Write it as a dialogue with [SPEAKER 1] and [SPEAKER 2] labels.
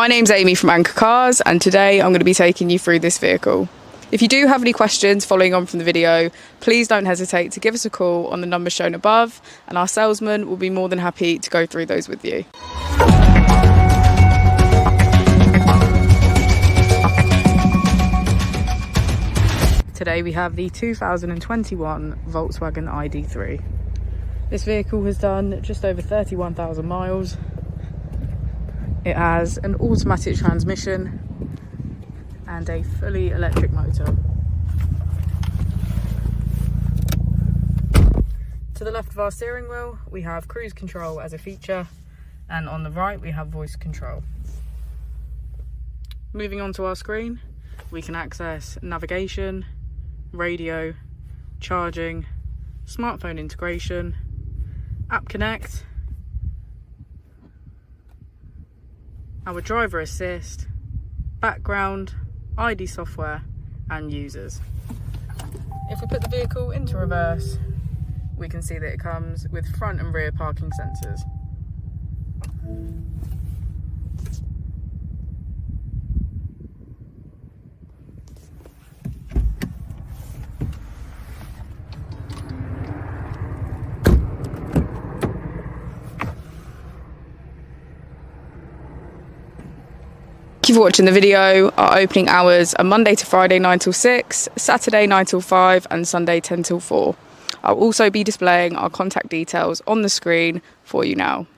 [SPEAKER 1] My name's Amy from Anchor Cars, and today I'm going to be taking you through this vehicle. If you do have any questions following on from the video, please don't hesitate to give us a call on the number shown above, and our salesman will be more than happy to go through those with you. Today we have the 2021 Volkswagen ID.3. This vehicle has done just over 31,000 miles. It has an automatic transmission and a fully electric motor. To the left of our steering wheel, we have cruise control as a feature, and on the right we have voice control. Moving on to our screen, we can access navigation, radio, charging, smartphone integration, App Connect, our driver assist, background, ID software and users. If we put the vehicle into reverse, we can see that it comes with front and rear parking sensors. Thank you for watching the video. Our opening hours are Monday to Friday 9 till 6, Saturday 9 till 5 and Sunday 10 till 4. I'll also be displaying our contact details on the screen for you now.